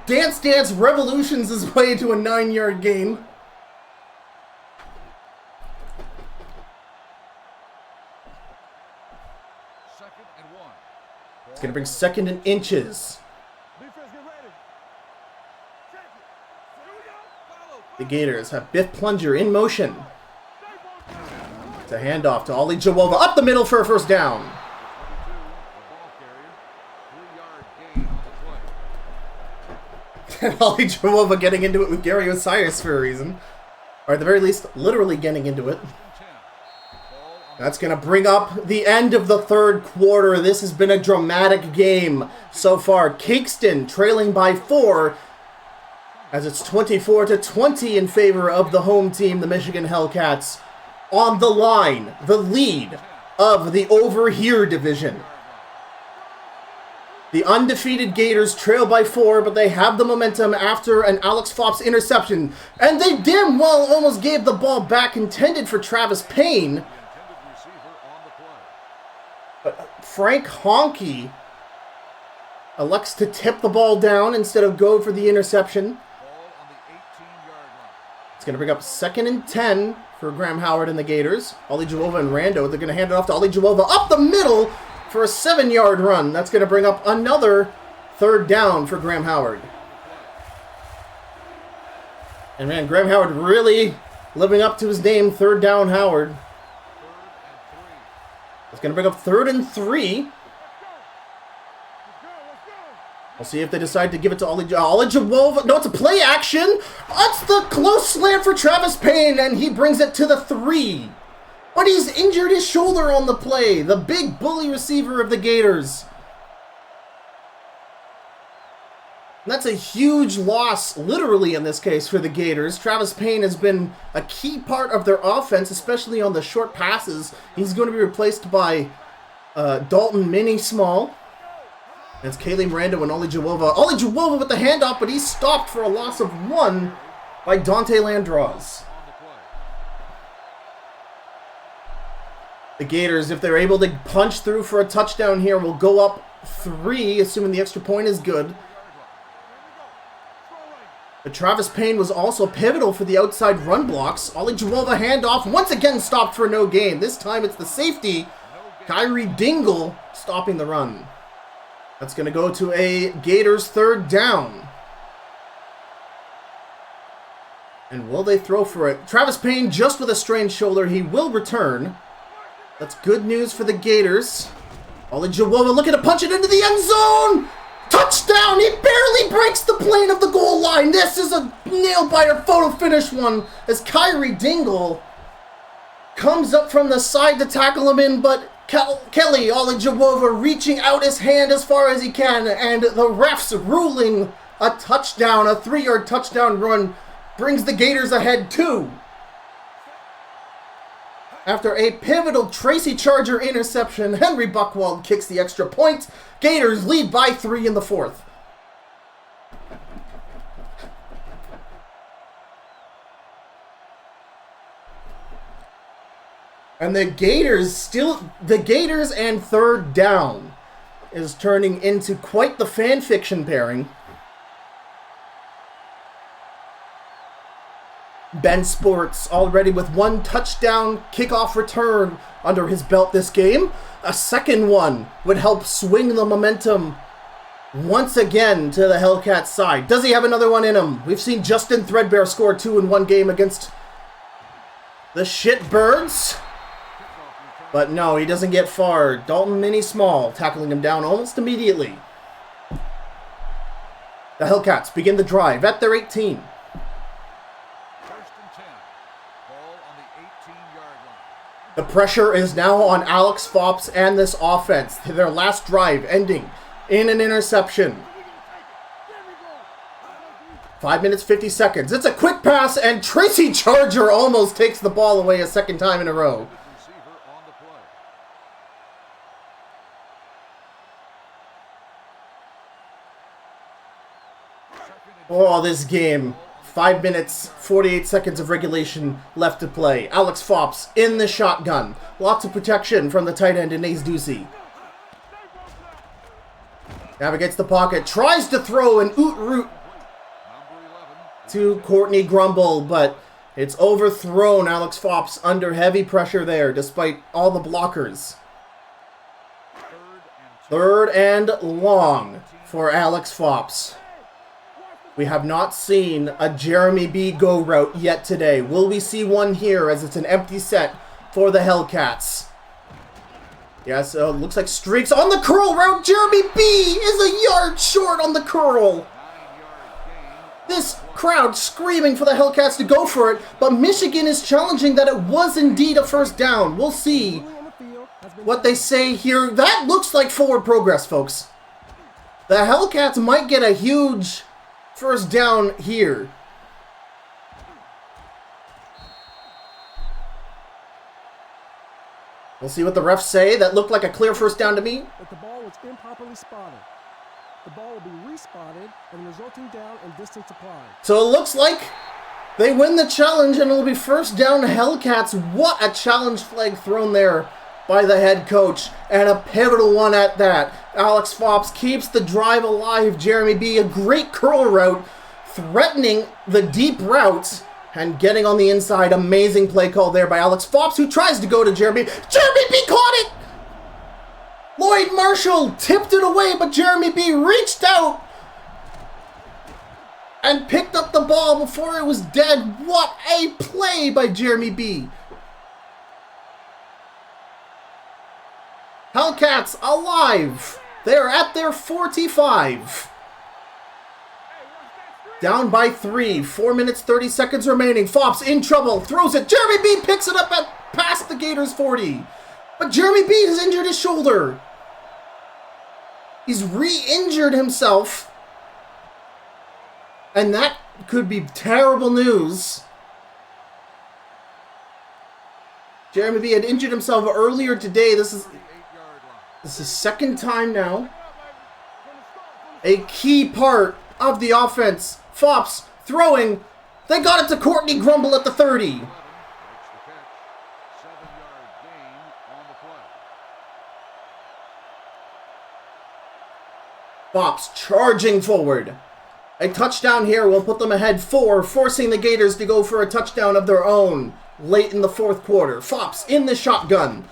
Speaker 2: dance revolutions his way to a 9-yard gain. It's going to bring 2nd and inches. The Gators have Biff Plunger in motion. It's a handoff to Ollie Jawova up the middle for a first down. And Ollie Jawova getting into it with Gary Osiris for a reason. Or at the very least, literally getting into it. That's going to bring up the end of the 3rd quarter. This has been a dramatic game so far. Kingston trailing by 4 as it's 24-20 in favor of the home team, the Michigan Hellcats. On the line, the lead of the Over Here division. The undefeated Gators trail by 4, but they have the momentum after an Alex Fops interception. And they damn well almost gave the ball back intended for Travis Payne. But Frank Honke elects to tip the ball down instead of go for the interception. It's going to bring up 2nd and 10 for Graham Howard and the Gators. Ollie Jawova and Rando, they're going to hand it off to Ollie Jawova up the middle for a 7-yard run. That's going to bring up another 3rd down for Graham Howard. And man, Graham Howard really living up to his name, 3rd down Howard. It's going to bring up 3rd and 3. We'll see if they decide to give it to Ollie Jawova. No, it's a play action. That's the close slant for Travis Payne, and he brings it to the 3. But he's injured his shoulder on the play. The big bully receiver of the Gators. And that's a huge loss, literally in this case, for the Gators. Travis Payne has been a key part of their offense, especially on the short passes. He's going to be replaced by Dalton Mini-Small. It's Kaylee Rando and Ollie Jawova. Ollie Jawova with the handoff, but he's stopped for a loss of 1 by Dante Landros. The Gators, if they're able to punch through for a touchdown here, will go up 3, assuming the extra point is good. But Travis Payne was also pivotal for the outside run blocks. Ollie Jawova handoff, once again stopped for no gain. This time it's the safety, Kyrie Dingle, stopping the run. That's going to go to a Gators 3rd down. And will they throw for it? Travis Payne just with a strained shoulder. He will return. That's good news for the Gators. Ollie Jawova looking to punch it into the end zone. Touchdown! He barely breaks the plane of the goal line. This is a nail-biter photo finish one as Kyrie Dingle comes up from the side to tackle him in, but Kelly Ollie Jawova reaching out his hand as far as he can, and the refs ruling a touchdown. A 3-yard touchdown run brings the Gators ahead 2. After a pivotal Tracy Charger interception, Henry Buchwald kicks the extra point. Gators lead by 3 in the 4th. And the Gators and third down is turning into quite the fan fiction pairing. Ben Sports already with one touchdown kickoff return under his belt this game. A second one would help swing the momentum once again to the Hellcats side. Does he have another one in him? We've seen Justin Threadbare score 2 in one game against the Shitbirds. But no, he doesn't get far. Dalton Mini-Small tackling him down almost immediately. The Hellcats begin the drive at their 18. The pressure is now on Alex Fops and this offense. Their last drive ending in an interception. 5 minutes, 50 seconds. It's a quick pass, and Tracy Charger almost takes the ball away a second time in a row. Oh, this game. 5 minutes, 48 seconds of regulation left to play. Alex Fops in the shotgun. Lots of protection from the tight end, Inaze Ducey. Navigates the pocket. Tries to throw an oot route to Courtney Grumble, but it's overthrown. Alex Fops under heavy pressure there, despite all the blockers. Third and long for Alex Fops. We have not seen a Jeremy B go route yet today. Will we see one here as it's an empty set for the Hellcats? Yes, looks like streaks on the curl route. Jeremy B is a yard short on the curl. This crowd screaming for the Hellcats to go for it, but Michigan is challenging that it was indeed a first down. We'll see what they say here. That looks like forward progress, folks. The Hellcats might get a huge first down here. We'll see what the refs say. That looked like a clear first down to me.
Speaker 3: But the ball was improperly spotted. The ball will be respotted and resulting down and distance applied.
Speaker 2: So it looks like they win the challenge and it'll be first down Hellcats. What a challenge flag thrown there by the head coach, and a pivotal one at that. Alex Fops keeps the drive alive. Jeremy B, a great curl route, threatening the deep routes and getting on the inside. Amazing play call there by Alex Fops, who tries to go to Jeremy. Jeremy B caught it! Lloyd Marshall tipped it away, but Jeremy B reached out and picked up the ball before it was dead. What a play by Jeremy B. Hellcats alive. They're at their 45. Down by 3. 4 minutes, 30 seconds remaining. Fops in trouble. Throws it. Jeremy B picks it up at past the Gators 40. But Jeremy B has injured his shoulder. He's re-injured himself. And that could be terrible news. Jeremy B had injured himself earlier today. This is second time now. A key part of the offense. Fops throwing. They got it to Courtney Grumble at the 30. Fops charging forward. A touchdown here will put them ahead 4, forcing the Gators to go for a touchdown of their own late in the fourth quarter. Fops in the shotgun.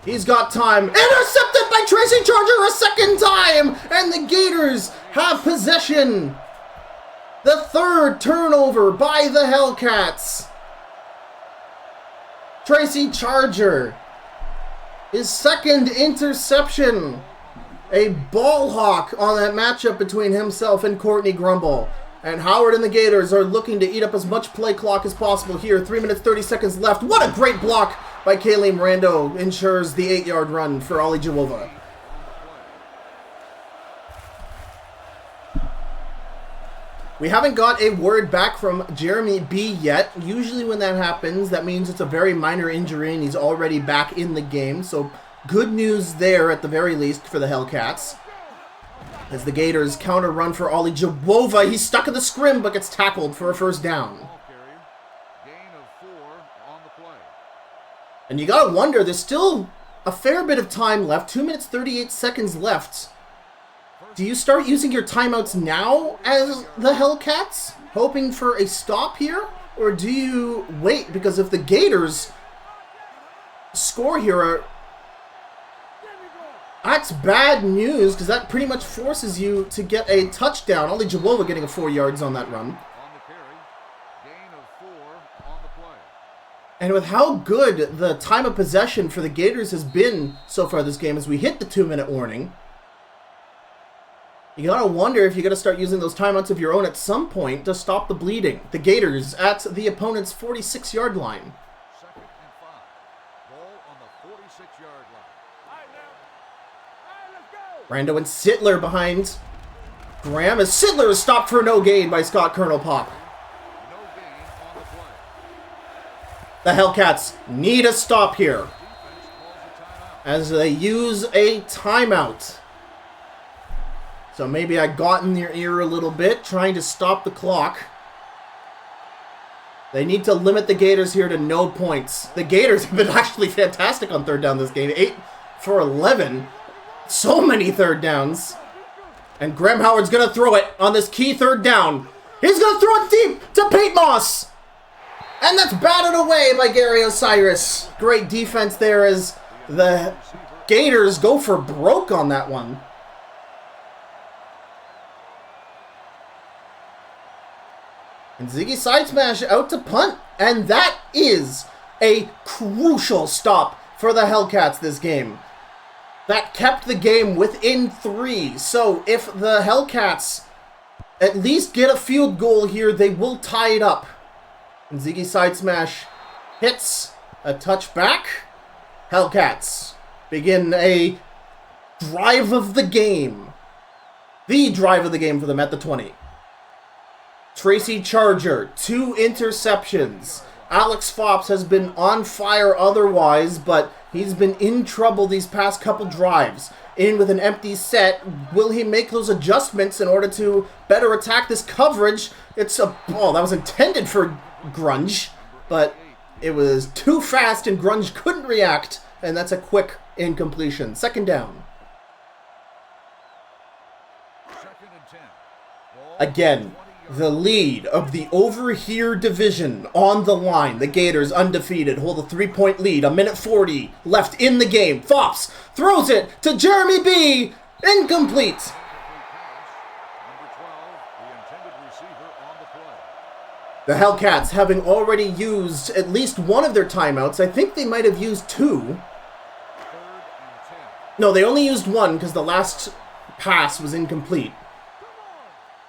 Speaker 2: He's got time. Intercepted by Tracy Charger a second time. And the Gators have possession. The third turnover by the Hellcats. Tracy Charger. His second interception. A ball hawk on that matchup between himself and Courtney Grumble. And Howard and the Gators are looking to eat up as much play clock as possible here. 3 minutes, 30 seconds left. What a great block by Kaylee Mirando ensures the 8-yard run for Ollie Jawova. We haven't got a word back from Jeremy B yet. Usually when that happens, that means it's a very minor injury and he's already back in the game. So good news there at the very least for the Hellcats. As the Gators counter run for Ollie Jawova. He's stuck in the scrim but gets tackled for a first down. And you gotta wonder, there's still a fair bit of time left. 2 minutes, 38 seconds left. Do you start using your timeouts now as the Hellcats, hoping for a stop here? Or do you wait? Because if the Gators score here, that's bad news, because that pretty much forces you to get a touchdown. Only Jawova getting a 4 yards on that run. And with how good the time of possession for the Gators has been so far this game, as we hit the 2-minute warning, you gotta wonder if you're gonna start using those timeouts of your own at some point to stop the bleeding. The Gators at the opponent's 46-yard line.
Speaker 1: 2nd and 5. Ball on the 46-yard line.
Speaker 2: Brando and Sittler behind Graham, as Sittler is stopped for no gain by Scott Colonel Pop.
Speaker 1: No gain on the play.
Speaker 2: The Hellcats need a stop here
Speaker 1: Defense calls a timeout.
Speaker 2: as they use a timeout. So maybe I got in your ear a little bit, trying to stop the clock. They need to limit the Gators here to no points. The Gators have been actually fantastic on third down this game. 8 for 11. So many third downs. And Graham Howard's going to throw it on this key third down. He's going to throw it deep to Pete Moss. And that's batted away by Gary Osiris. Great defense there as the Gators go for broke on that one. And Ziggy side smash out to punt. And that is a crucial stop for the Hellcats this game. That kept the game within 3. So if the Hellcats at least get a field goal here, they will tie it up. And Ziggy side smash hits a touchback. Hellcats begin a drive of the game. The drive of the game for them at the 20. Tracy Charger, 2 interceptions. Alex Fops has been on fire otherwise, but he's been in trouble these past couple drives. In with an empty set, will he make those adjustments in order to better attack this coverage? It's a ball that was intended for Grunge, but it was too fast and Grunge couldn't react, and that's a quick incompletion. 2nd down.
Speaker 1: 2nd and 10. Ball
Speaker 2: Again, the lead of the Over Here division on the line. The Gators undefeated, hold a 3-point lead. 1:40 left in the game. Fops throws it to Jeremy B. Incomplete.
Speaker 1: pass. Number 12, the intended receiver on the play.
Speaker 2: The Hellcats having already used at least one of their timeouts. I think they might have used 2.
Speaker 1: 3rd and 10.
Speaker 2: No, they only used 1 because the last pass was incomplete.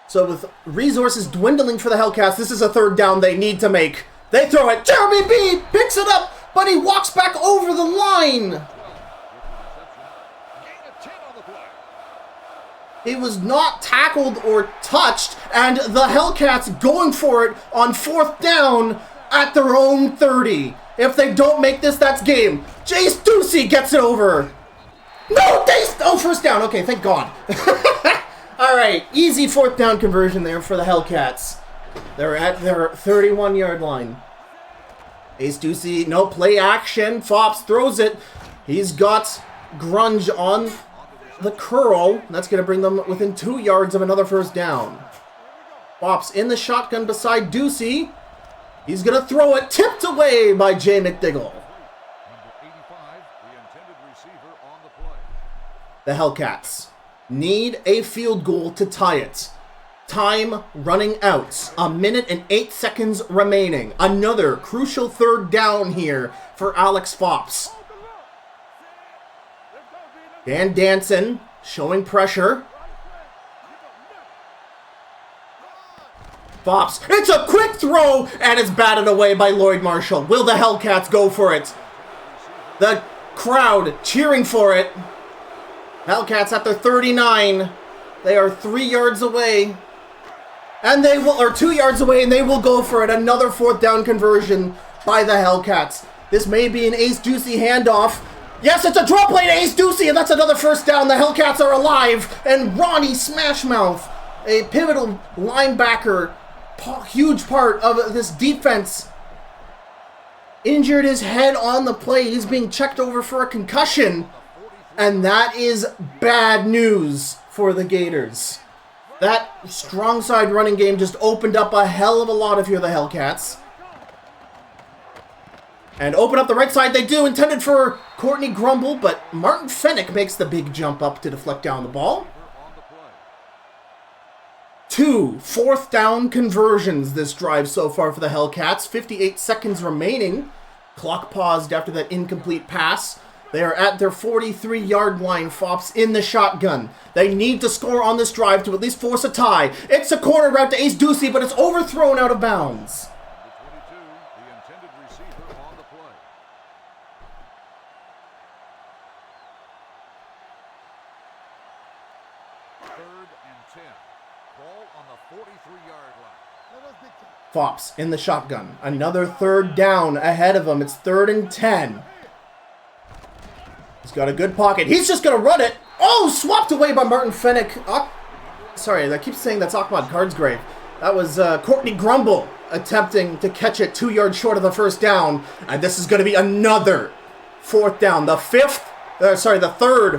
Speaker 2: So with resources dwindling for the Hellcats, this is a 3rd down they need to make. They throw it. Jeremy B picks it up, but he walks back over the line.
Speaker 1: Gain of 10 on the play.
Speaker 2: He was not tackled or touched, and the Hellcats going for it on 4th down at their own 30. If they don't make this, that's game. Jace Ducey gets it over. No, Jace! Oh, 1st down. Okay, thank God. All right, easy 4th down conversion there for the Hellcats. They're at their 31-yard line. Ace Ducey, no play action. Fops throws it. He's got Grunge on the curl. That's going to bring them within 2 yards of another 1st down. Fops in the shotgun beside Ducey. He's going to throw it, tipped away by Jay McDiggle.
Speaker 1: Number 85, the intended receiver on the play.
Speaker 2: The Hellcats need a field goal to tie it. Time running out. 1:08 remaining. Another crucial 3rd down here for Alex Fops. Dan Danson showing pressure. Fops. It's a quick throw, and it's batted away by Lloyd Marshall. Will the Hellcats go for it? The crowd cheering for it. Hellcats at their 39. They are 3 yards away. And they will, or 2 yards away, and they will go for it. Another 4th down conversion by the Hellcats. This may be an Ace Ducey handoff. Yes, it's a draw play to Ace Ducey, and that's another 1st down. The Hellcats are alive. And Ronnie Smashmouth, a pivotal linebacker, huge part of this defense, injured his head on the play. He's being checked over for a concussion. And that is bad news for the Gators. That strong side running game just opened up a hell of a lot if you're the Hellcats. And open up the right side they do, intended for Courtney Grumble, but Martin Fennick makes the big jump up to deflect down the ball. 2 fourth down conversions this drive so far for the Hellcats. 58 seconds remaining. Clock paused after that incomplete pass. They are at their 43-yard line, Fops, in the shotgun. They need to score on this drive to at least force a tie. It's a corner route to Ace Ducey, but it's overthrown out of bounds. Fops in the shotgun. Another third down ahead of him. It's 3rd and 10. He's got a good pocket. He's just going to run it. Oh, swapped away by Martin Fennick. Sorry, I keep saying that's Ahmad Cardsgrave. That was Courtney Grumble attempting to catch it 2 yards short of the first down. And this is going to be another 4th down. The 3rd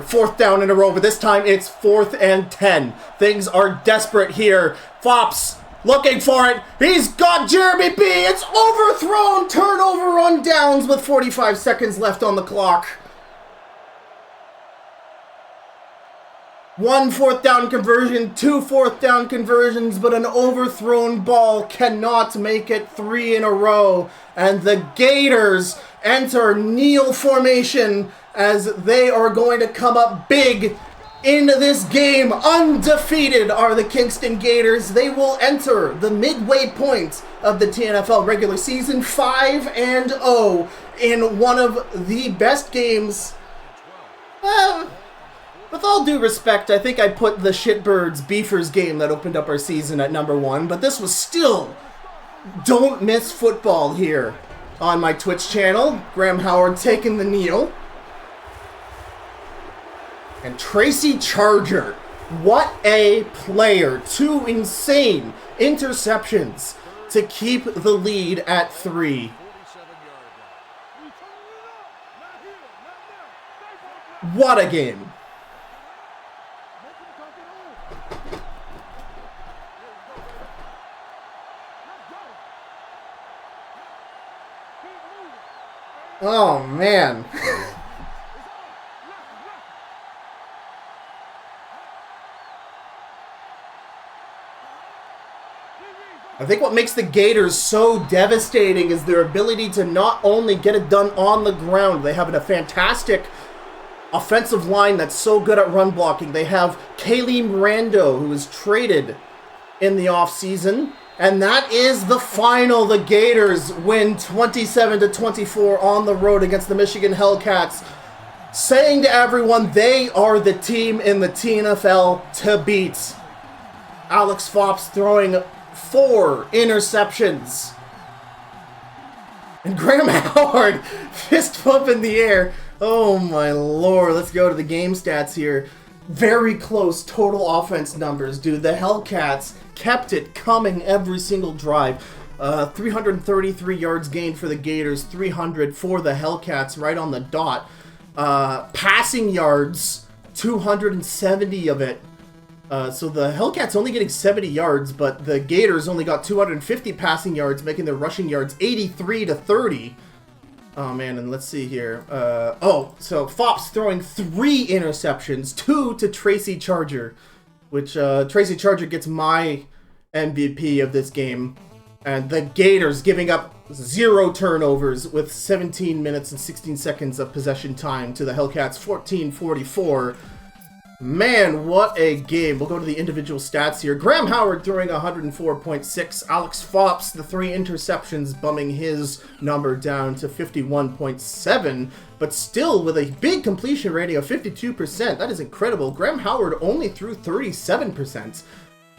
Speaker 2: 4th down in a row, but this time it's 4th and 10. Things are desperate here. Fops looking for it. He's got Jeremy B. It's overthrown. Turnover on downs with 45 seconds left on the clock. 1 4th down conversion, 2 4th down conversions, but an overthrown ball cannot make it 3 in a row. And the Gators enter kneel formation as they are going to come up big in this game. Undefeated are the Kingston Gators. They will enter the midway point of the TNFL regular season 5-0 in one of the best games. With all due respect, I think I put the Shitbirds Beefers game that opened up our season at number 1, but this was still don't miss football here on my Twitch channel. Graham Howard taking the kneel. And Tracy Charger, what a player. 2 insane interceptions to keep the lead at 3. What a game. Oh, man. I think what makes the Gators so devastating is their ability to not only get it done on the ground. They have a fantastic offensive line that's so good at run blocking. They have Kaylee Mirando, who was traded in the offseason. And that is the final. The Gators win 27-24 on the road against the Michigan Hellcats, saying to everyone they are the team in the TNFL to beat. Alex Fops throwing 4 interceptions. And Graham Howard fist pump in the air. Oh my lord. Let's go to the game stats here. Very close total offense numbers, dude. The Hellcats kept it coming every single drive. 333 yards gained for the Gators, 300 for the Hellcats, right on the dot. Passing yards, 270 of it. So the Hellcats only getting 70 yards, but the Gators only got 250 passing yards, making their rushing yards 83-30. Oh man, and let's see here. So Fops throwing 3 interceptions, 2 to Tracy Charger, which Tracy Charger gets my MVP of this game. And the Gators giving up 0 turnovers with 17 minutes and 16 seconds of possession time to the Hellcats 14-44. Man, what a game. We'll go to the individual stats here. Graham Howard throwing 104.6. Alex Fops, the 3 interceptions, bumming his number down to 51.7, but still with a big completion rating of 52%. That is incredible. Graham Howard only threw 37%.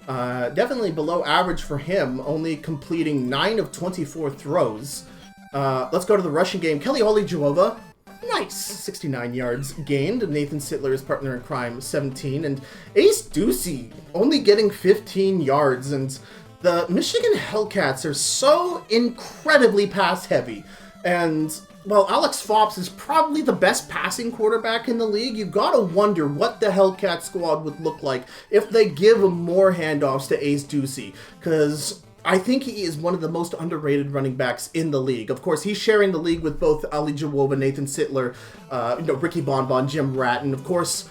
Speaker 2: Definitely below average for him, only completing 9 of 24 throws. Let's go to the rushing game. Kelly Oli-Jehovah, nice, 69 yards gained. Nathan Sittler, his partner in crime, 17. And Ace Ducey only getting 15 yards. And the Michigan Hellcats are so incredibly pass heavy. And, well, Alex Fops is probably the best passing quarterback in the league. You gotta wonder what the Hellcat squad would look like if they give more handoffs to Ace Ducey, because I think he is one of the most underrated running backs in the league. Of course, he's sharing the league with both Ali Jawoba, Nathan Sittler, Ricky Bonbon, Jim Ratton. Of course,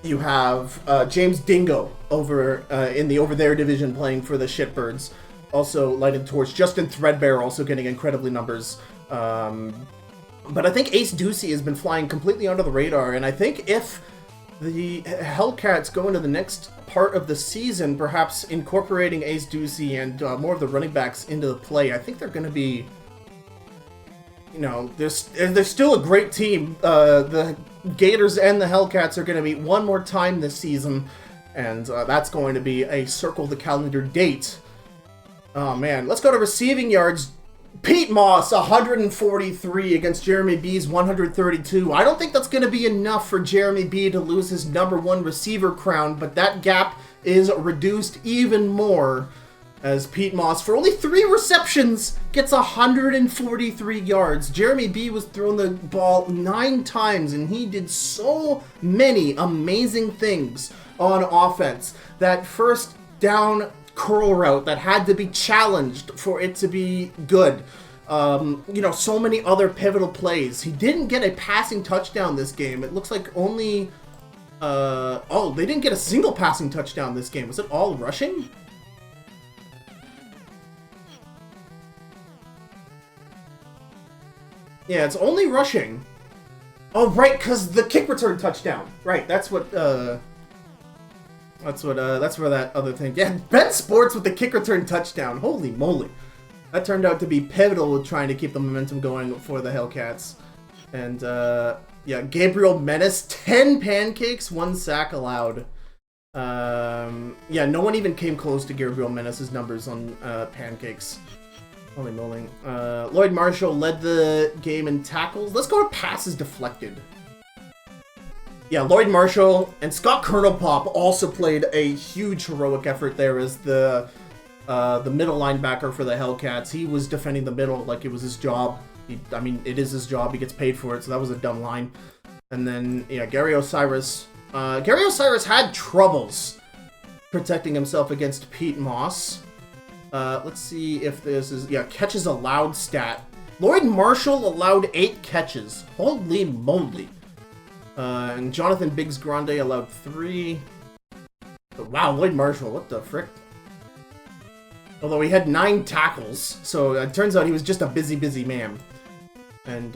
Speaker 2: you have James Dingo over in the Over There division playing for the Shitbirds. Also lighted torch. Justin Threadbare also getting incredibly numbers. But I think Ace Ducey has been flying completely under the radar, and I think if the Hellcats go into the next part of the season, perhaps incorporating Ace Ducey and more of the running backs into the play, I think they're going to be, you know, they're still a great team. The Gators and the Hellcats are going to meet one more time this season, and that's going to be a circle the calendar date. Oh, man. Let's go to receiving yards. Pete Moss, 143 against Jeremy B's 132. I don't think that's going to be enough for Jeremy B to lose his #1 receiver crown, but that gap is reduced even more as Pete Moss, for only 3 receptions, gets 143 yards. Jeremy B was throwing the ball 9 times, and he did so many amazing things on offense. That first down curl route that had to be challenged for it to be good. You know, so many other pivotal plays. He didn't get a passing touchdown this game. It looks like only... oh, they didn't get a single passing touchdown this game. Was it all rushing? Yeah, it's only rushing. Oh, right, because the kick return touchdown. Right, that's what... That's where that other thing... Yeah, Ben Sports with the kick return touchdown. Holy moly. That turned out to be pivotal with trying to keep the momentum going for the Hellcats. And, yeah, Gabriel Menace, 10 pancakes, 1 sack allowed. Yeah, no one even came close to Gabriel Menace's numbers on pancakes. Holy moly. Lloyd Marshall led the game in tackles. Let's go to passes deflected. Yeah, Lloyd Marshall and Scott Kernelpop also played a huge heroic effort there as the middle linebacker for the Hellcats. He was defending the middle like it was his job. I mean, it is his job. He gets paid for it, so that was a dumb line. And then, yeah, Gary Osiris. Gary Osiris had troubles protecting himself against Pete Moss. Let's see if this is... Yeah, catches allowed stat. Lloyd Marshall allowed 8 catches. Holy moly. And Jonathan Biggs Grande allowed 3. But wow, Lloyd Marshall, what the frick? Although he had 9 tackles, so it turns out he was just a busy man. And,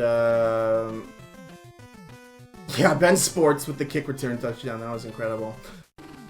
Speaker 2: yeah, Ben Sports with the kick return touchdown, that was incredible.